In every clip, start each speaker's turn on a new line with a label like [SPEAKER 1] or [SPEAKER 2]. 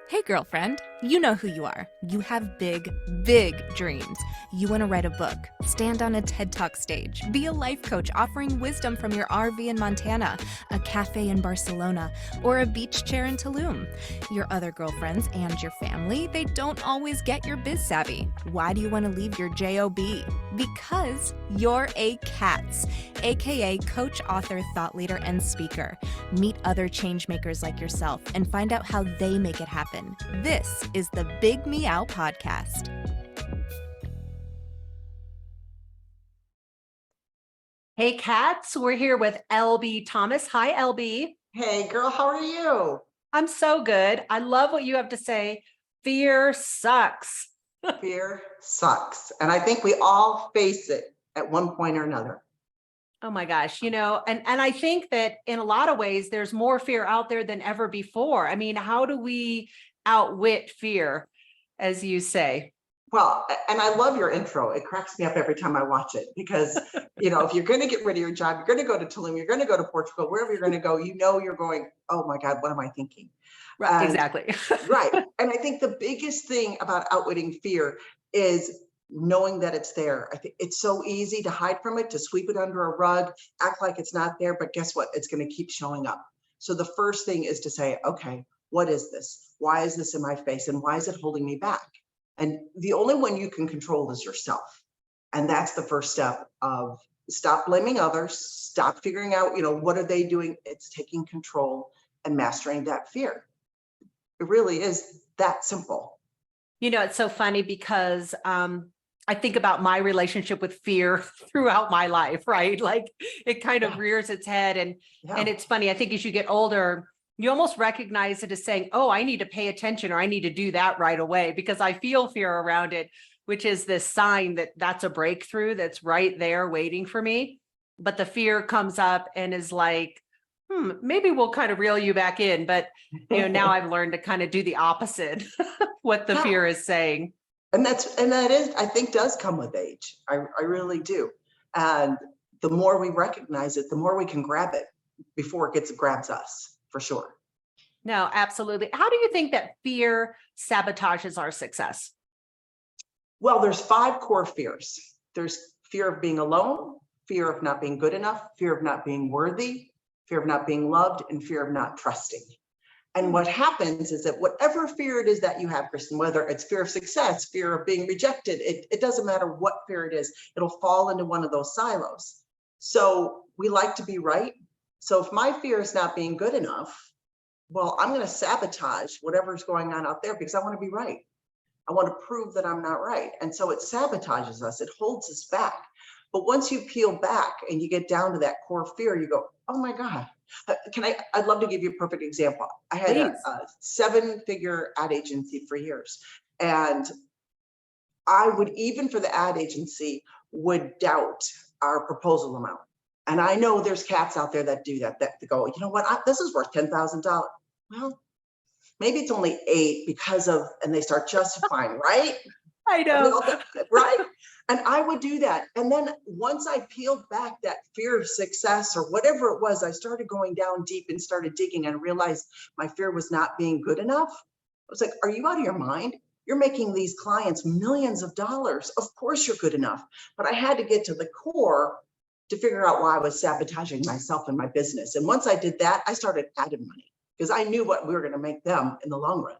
[SPEAKER 1] Hey, girlfriend, you know who you are. You have big, big dreams. You want to write a book, stand on a TED Talk stage, be a life coach offering wisdom from your RV in Montana, a cafe in Barcelona, or a beach chair in Tulum. Your other girlfriends and your family, they don't always get your biz savvy. Why do you want to leave your JOB? Because you're a CATS, aka coach, author, thought leader, and speaker. Meet other change makers like yourself and find out how they make it happen. This is the Big Meow Podcast.
[SPEAKER 2] Hey, Cats, we're here with LB Thomas. Hi, LB.
[SPEAKER 3] Hey, girl, how are you?
[SPEAKER 2] I'm so good. I love what you have to say. Fear sucks.
[SPEAKER 3] Fear sucks. And I think we all face it at one point or another.
[SPEAKER 2] Oh my gosh, and I think that in a lot of ways, there's more fear out there than ever before. I mean, how do we outwit fear, as you say?
[SPEAKER 3] Well, and I love your intro. It cracks me up every time I watch it because, if you're going to get rid of your job, you're going to go to Tulum, you're going to go to Portugal, wherever you're going to go, you're going, oh my God, what am I thinking?
[SPEAKER 2] Right, exactly.
[SPEAKER 3] Right. And I think the biggest thing about outwitting fear is knowing that it's there. I think it's so easy to hide from it, to sweep it under a rug, act like it's not there, but guess what? It's going to keep showing up. So the first thing is to say, okay, what is this? Why is this in my face? And why is it holding me back? And the only one you can control is yourself. And that's the first step of stop blaming others, stop figuring out, what are they doing? It's taking control and mastering that fear. It really is that simple.
[SPEAKER 2] It's so funny because I think about my relationship with fear throughout my life, right? Like it kind of rears its head. And it's funny. I think as you get older, you almost recognize it as saying, oh, I need to pay attention or I need to do that right away because I feel fear around it, which is this sign that that's a breakthrough that's right there waiting for me. But the fear comes up and is like, maybe we'll kind of reel you back in. But, now I've learned to kind of do the opposite, what the fear is saying.
[SPEAKER 3] And that is, I think, does come with age. I really do. And the more we recognize it, the more we can grab it before it grabs us, for sure.
[SPEAKER 2] No, absolutely. How do you think that fear sabotages our success?
[SPEAKER 3] Well, there's 5 core fears. There's fear of being alone, fear of not being good enough, fear of not being worthy, fear of not being loved, and fear of not trusting. And what happens is that whatever fear it is that you have, Kristen, whether it's fear of success, fear of being rejected, it doesn't matter what fear it is, it'll fall into one of those silos. So we like to be right. So if my fear is not being good enough, well, I'm going to sabotage whatever's going on out there because I want to be right. I want to prove that I'm not right. And so it sabotages us. It holds us back. But once you peel back and you get down to that core fear, you go, oh my God. I'd love to give you a perfect example. I had a 7-figure ad agency for years. And I would, even for the ad agency, would doubt our proposal amount. And I know there's cats out there that do that go, you know what, this is worth $10,000. Well, maybe it's only 8 because of, and they start justifying, right?
[SPEAKER 2] I know.
[SPEAKER 3] Right? And I would do that. And then once I peeled back that fear of success or whatever it was, I started going down deep and started digging and realized my fear was not being good enough. I was like, are you out of your mind? You're making these clients millions of dollars. Of course you're good enough. But I had to get to the core to figure out why I was sabotaging myself and my business. And once I did that, I started adding money because I knew what we were going to make them in the long run.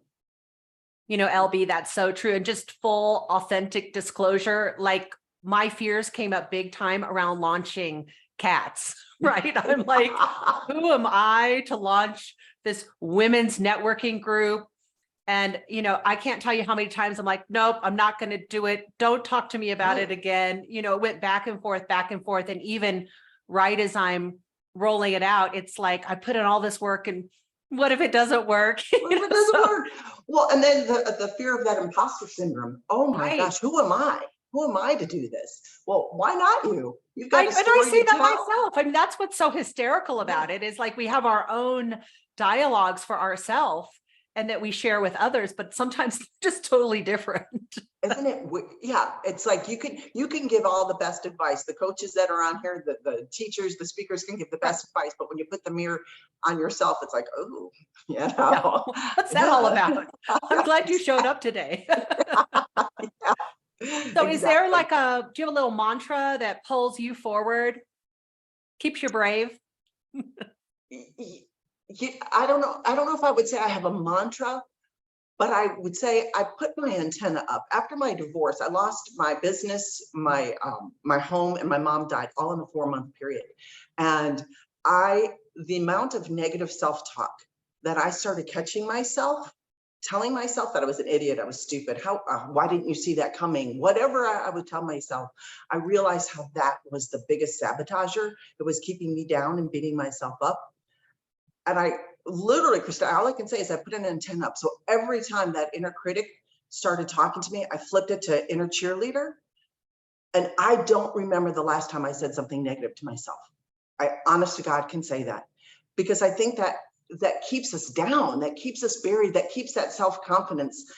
[SPEAKER 2] LB, that's so true. And just full authentic disclosure, like my fears came up big time around launching CATS, right? I'm like, who am I to launch this women's networking group? And, I can't tell you how many times I'm like, nope, I'm not going to do it. Don't talk to me about it again. It went back and forth. And even right as I'm rolling it out, it's like, I put in all this work and what if it doesn't work?
[SPEAKER 3] What if it doesn't work? Well, and then the fear of that imposter syndrome. Oh my gosh, who am I? Who am I to do this? Well, why not you? You've got a story
[SPEAKER 2] and I say
[SPEAKER 3] to
[SPEAKER 2] that
[SPEAKER 3] tell.
[SPEAKER 2] myself. I mean, that's what's so hysterical about it is like we have our own dialogues for ourselves. and that we share with others, but sometimes just totally different.
[SPEAKER 3] Isn't it? Yeah, it's like you can give all the best advice. The coaches that are on here, the teachers, the speakers can give the best advice, but when you put the mirror on yourself, it's like, oh, you know.
[SPEAKER 2] Yeah. What's that all about? I'm glad you showed up today. So is there like do you have a little mantra that pulls you forward, keeps you brave?
[SPEAKER 3] I don't know. I don't know if I would say I have a mantra, but I would say I put my antenna up. After my divorce, I lost my business, my home, and my mom died all in a 4-month period. And the amount of negative self-talk that I started catching myself, telling myself that I was an idiot, I was stupid. Why didn't you see that coming? Whatever I would tell myself, I realized how that was the biggest sabotager. It was keeping me down and beating myself up. And I literally, Krista, all I can say is I put an antenna up. So every time that inner critic started talking to me, I flipped it to inner cheerleader. And I don't remember the last time I said something negative to myself. I honest to God can say that, because I think that keeps us down, that keeps us buried, that keeps that self-confidence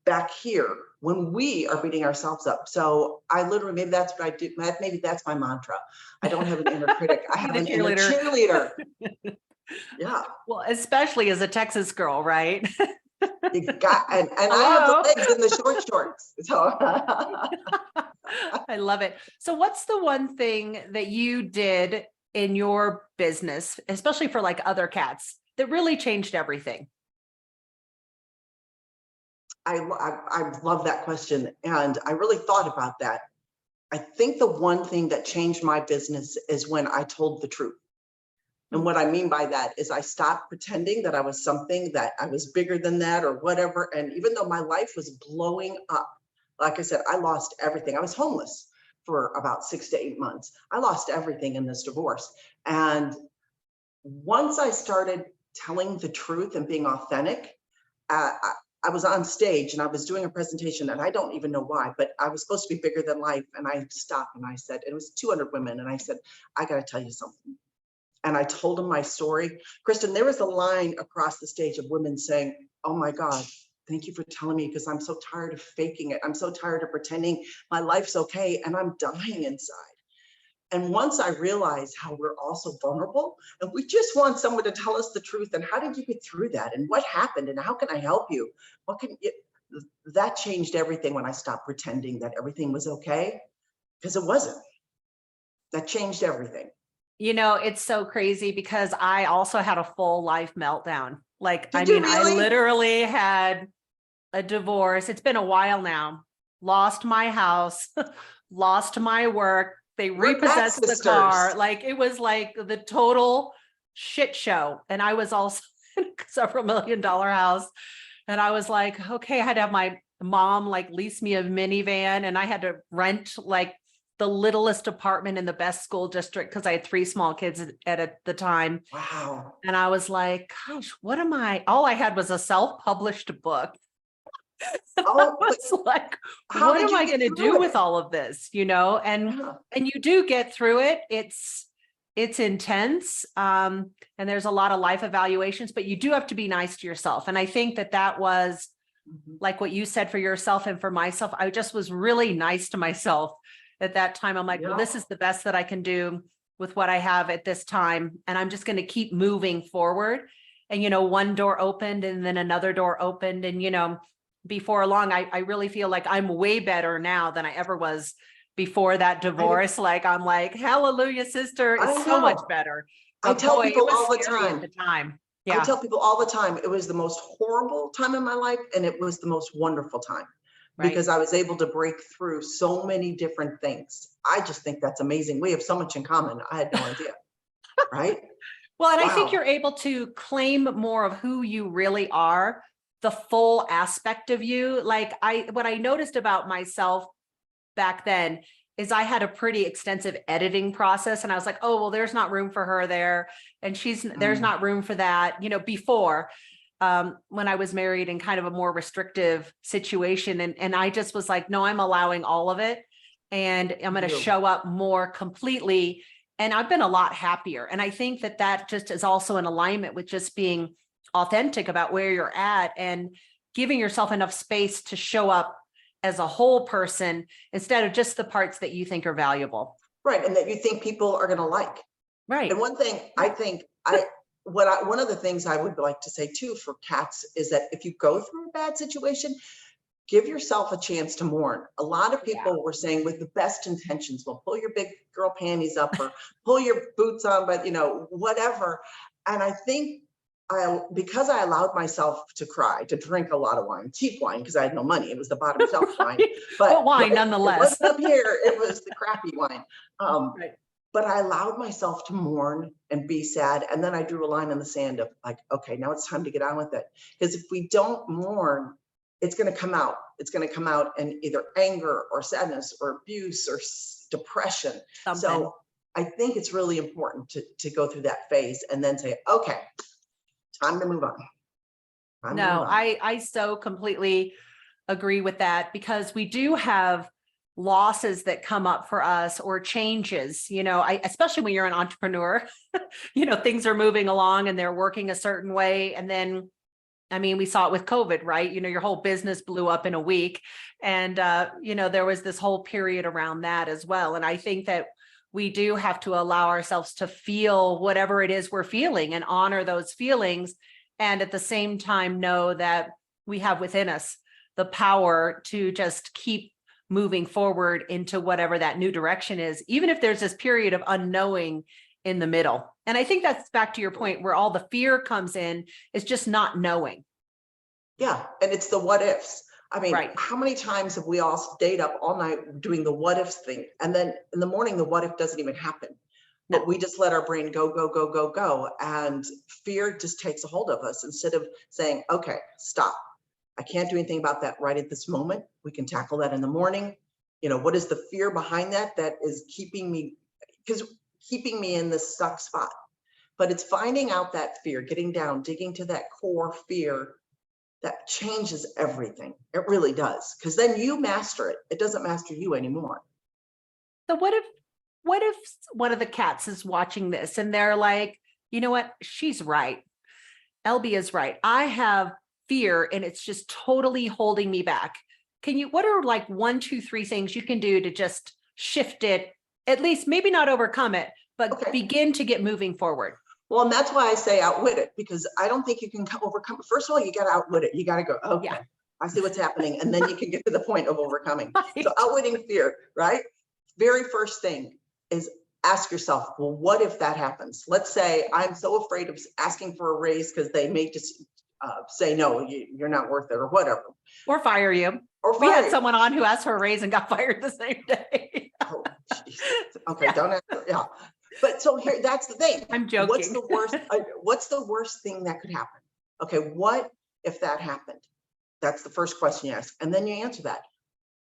[SPEAKER 3] back here when we are beating ourselves up. So I literally, maybe that's what I do. Maybe that's my mantra. I don't have an inner critic. I have an inner cheerleader. Yeah.
[SPEAKER 2] Well, especially as a Texas girl, right?
[SPEAKER 3] You got, and I have the legs and the short shorts. So
[SPEAKER 2] I love it. So what's the one thing that you did in your business, especially for like other cats, that really changed everything?
[SPEAKER 3] I love that question. And I really thought about that. I think the one thing that changed my business is when I told the truth. And what I mean by that is I stopped pretending that I was something, that I was bigger than that or whatever. And even though my life was blowing up, like I said, I lost everything. I was homeless for about 6 to 8 months. I lost everything in this divorce. And once I started telling the truth and being authentic, I was on stage and I was doing a presentation, and I don't even know why, but I was supposed to be bigger than life. And I stopped and I said, it was 200 women. And I said, I got to tell you something. And I told them my story. Kristen, there was a line across the stage of women saying, oh my God, thank you for telling me, because I'm so tired of faking it. I'm so tired of pretending my life's okay and I'm dying inside. And once I realized how we're all so vulnerable and we just want someone to tell us the truth, and how did you get through that? And what happened? And how can I help you? That changed everything when I stopped pretending that everything was okay, because it wasn't. That changed everything.
[SPEAKER 2] You know, it's so crazy because I also had a full life meltdown. Like,
[SPEAKER 3] I
[SPEAKER 2] literally had a divorce. It's been a while now. Lost my house, lost my work. They repossessed the car. Like, it was like the total shit show. And I was also in a several $1 million house. And I was like, okay, I had to have my mom like lease me a minivan, and I had to rent like the littlest apartment in the best school district because I had 3 small kids at the time.
[SPEAKER 3] Wow.
[SPEAKER 2] And I was like, gosh, what am I? All I had was a self-published book.
[SPEAKER 3] Oh,
[SPEAKER 2] I was like, what am I going to do with all of this? You know, and you do get through it. It's intense. And there's a lot of life evaluations, but you do have to be nice to yourself. And I think that was like what you said for yourself and for myself. I just was really nice to myself at that time. I'm like, well, this is the best that I can do with what I have at this time. And I'm just going to keep moving forward. And, you know, one door opened and then another door opened. And, you know, before long, I really feel like I'm way better now than I ever was before that divorce. Like, I'm like, hallelujah, sister, it's so much better.
[SPEAKER 3] I tell people all the
[SPEAKER 2] time.
[SPEAKER 3] Yeah. I tell people all the time, it was the most horrible time in my life, and it was the most wonderful time. Right. Because I was able to break through so many different things. I just think that's amazing. We have so much in common. I had no idea. Right.
[SPEAKER 2] Well, and I think you're able to claim more of who you really are, the full aspect of you. Like what I noticed about myself back then is I had a pretty extensive editing process, and I was like, oh, well, there's not room for her there. And there's not room for that, you know, before. When I was married in kind of a more restrictive situation. And I just was like, no, I'm allowing all of it. And I'm going to show up more completely. And I've been a lot happier. And I think that just is also in alignment with just being authentic about where you're at and giving yourself enough space to show up as a whole person instead of just the parts that you think are valuable.
[SPEAKER 3] Right. And that you think people are going to like.
[SPEAKER 2] Right.
[SPEAKER 3] And one thing I think one of the things I would like to say too for cats is that if you go through a bad situation, give yourself a chance to mourn. A lot of people were saying with the best intentions, well, pull your big girl panties up or pull your boots on, but whatever. And I think because I allowed myself to cry, to drink a lot of wine, cheap wine, because I had no money. It was the bottom shelf wine,
[SPEAKER 2] but wine nonetheless.
[SPEAKER 3] It wasn't up here. It was the crappy wine.
[SPEAKER 2] Right.
[SPEAKER 3] But I allowed myself to mourn and be sad. And then I drew a line in the sand of like, okay, now it's time to get on with it. Because if we don't mourn, it's going to come out. It's going to come out in either anger or sadness or abuse or depression.
[SPEAKER 2] Something.
[SPEAKER 3] So I think it's really important to go through that phase and then say, okay, time to move on.
[SPEAKER 2] I so completely agree with that, because we do have losses that come up for us or changes, especially when you're an entrepreneur, things are moving along and they're working a certain way. And then, we saw it with COVID, right? Your whole business blew up in a week. And, there was this whole period around that as well. And I think that we do have to allow ourselves to feel whatever it is we're feeling and honor those feelings. And at the same time, know that we have within us the power to just keep moving forward into whatever that new direction is, even if there's this period of unknowing in the middle. And I think that's back to your point where all the fear comes in, is just not knowing.
[SPEAKER 3] Yeah. And it's the what ifs.
[SPEAKER 2] Right.
[SPEAKER 3] How many times have we all stayed up all night doing the what ifs thing? And then in the morning, the what if doesn't even happen.
[SPEAKER 2] No.
[SPEAKER 3] But we just let our brain go, go, go, go, go. And fear just takes a hold of us instead of saying, okay, stop. I can't do anything about that right at this moment. We can tackle that in the morning. What is the fear behind that is keeping me in this stuck spot? But it's finding out that fear, getting down, digging to that core fear that changes everything. It really does. Because then you master it. It doesn't master you anymore.
[SPEAKER 2] So what if one of the cats is watching this and they're like, you know what? She's right. LB is right. I have fear and it's just totally holding me back. What are like 1, 2, 3 things you can do to just shift it, at least maybe not overcome it, but begin to get moving forward?
[SPEAKER 3] Well, and that's why I say outwit it, because I don't think you can overcome it. First of all, you got to outwit it. You got to go, okay, I see what's happening. And then you can get to the point of overcoming. Right. So outwitting fear, right? Very first thing is ask yourself, well, what if that happens? Let's say I'm so afraid of asking for a raise because they may just say, no, you're not worth it or whatever.
[SPEAKER 2] Or fire you. We had someone on who asked for a raise and got fired the same day.
[SPEAKER 3] Oh, okay, don't ask. Yeah. But so here, that's the thing.
[SPEAKER 2] I'm joking.
[SPEAKER 3] What's the worst thing that could happen? Okay, what if that happened? That's the first question you ask. And then you answer that.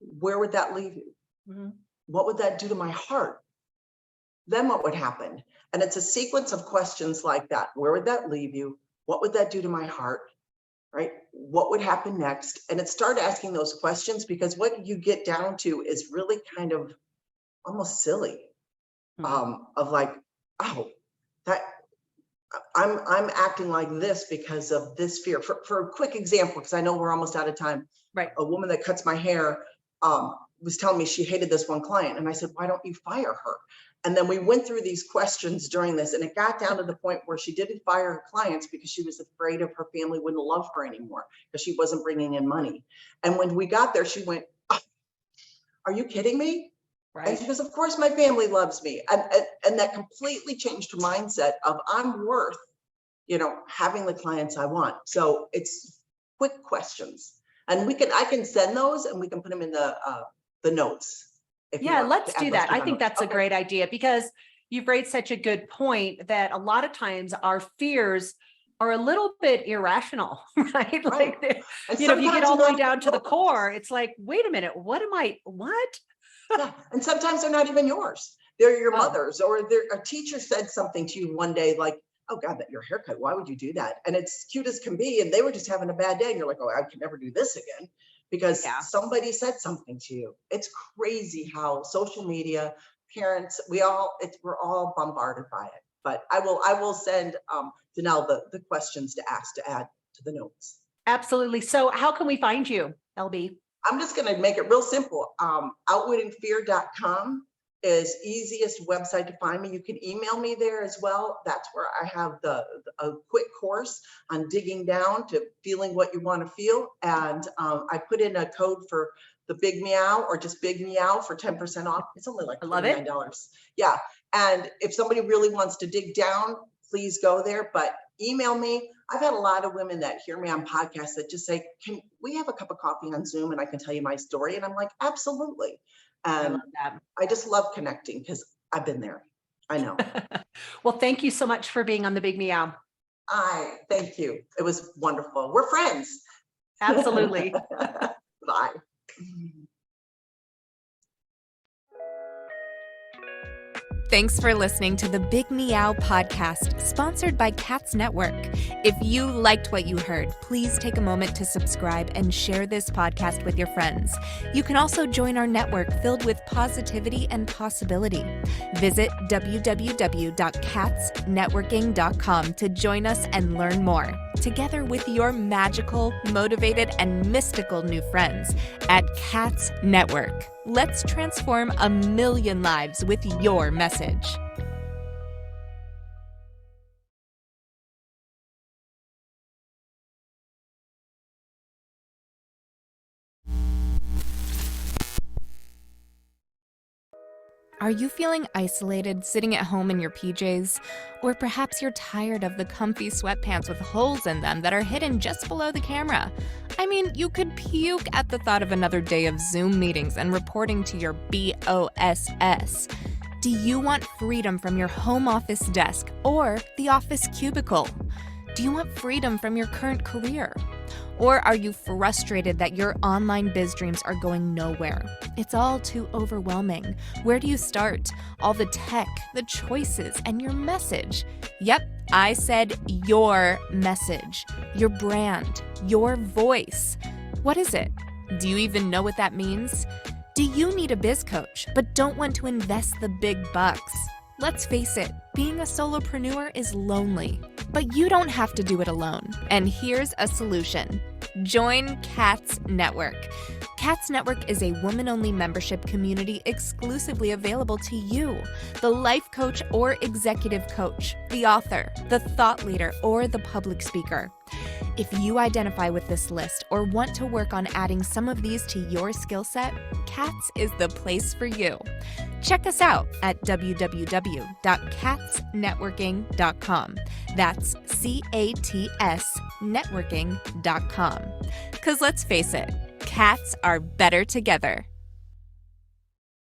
[SPEAKER 3] Where would that leave you? Mm-hmm. What would that do to my heart? Then what would happen? And it's a sequence of questions like that. Where would that leave you? What would that do to my heart? Right? What would happen next? And it started asking those questions, because what you get down to is really kind of almost silly. Of like, oh, that I'm acting like this because of this fear. For a quick example, because I know we're almost out of time.
[SPEAKER 2] Right.
[SPEAKER 3] A woman that cuts my hair was telling me she hated this one client. And I said, why don't you fire her? And then we went through these questions during this, and it got down to the point where she didn't fire her clients because she was afraid of her family wouldn't love her anymore because she wasn't bringing in money. And when we got there, she went, oh, are you kidding me? Right. And she goes, of course my family loves me. And that completely changed her mindset of I'm worth, having the clients I want. So it's quick questions. And I can send those and we can put them in the notes.
[SPEAKER 2] Yeah, let's do that. I think that's a great idea, because you've raised such a good point that a lot of times our fears are a little bit irrational, right? Like, if you get all the way down to the core, it's like, wait a minute, what?
[SPEAKER 3] Yeah. And sometimes they're not even yours. They're your mother's, or a teacher said something to you one day, like, oh God, that your haircut, why would you do that? And it's cute as can be. And they were just having a bad day. And you're like, oh, I can never do this again because somebody said something to you. It's crazy how social media, parents, we're all bombarded by it. But I will send Danelle the questions to ask to add to the notes.
[SPEAKER 2] Absolutely. So how can we find you, LB?
[SPEAKER 3] I'm just going to make it real simple. Outwittingfear.com is easiest website to find me. You can email me there as well. That's where I have a quick course on digging down to feeling what you want to feel. And I put in a code for the Big Meow or just Big Meow for 10% off. It's only like $49. Yeah. And if somebody really wants to dig down, please go there, but email me. I've had a lot of women that hear me on podcasts that just say, can we have a cup of coffee on Zoom and I can tell you my story? And I'm like, absolutely. And I just love connecting because I've been there. I know.
[SPEAKER 2] Well, thank you so much for being on the Big Meow.
[SPEAKER 3] Thank you. It was wonderful. We're friends.
[SPEAKER 2] Absolutely.
[SPEAKER 3] Bye.
[SPEAKER 1] Thanks for listening to the Big Meow podcast, sponsored by Cats Network. If you liked what you heard, please take a moment to subscribe and share this podcast with your friends. You can also join our network filled with positivity and possibility. Visit www.catsnetworking.com to join us and learn more, together with your magical, motivated, and mystical new friends at Cats Network. Let's transform 1 million lives with your message. Are you feeling isolated, sitting at home in your PJs? Or perhaps you're tired of the comfy sweatpants with holes in them that are hidden just below the camera? I mean, you could puke at the thought of another day of Zoom meetings and reporting to your BOSS. Do you want freedom from your home office desk or the office cubicle? Do you want freedom from your current career? Or are you frustrated that your online biz dreams are going nowhere? It's all too overwhelming. Where do you start? All the tech, the choices, and your message. Yep, I said your message, your brand, your voice. What is it? Do you even know what that means? Do you need a biz coach but don't want to invest the big bucks? Let's face it, being a solopreneur is lonely, but you don't have to do it alone. And here's a solution. Join Cats Network. Cats Network is a woman-only membership community exclusively available to you, the life coach or executive coach, the author, the thought leader, or the public speaker. If you identify with this list or want to work on adding some of these to your skill set, Cats is the place for you. Check us out at www.catsnetworking.com. That's CATS networking.com. Because let's face it, cats are better together.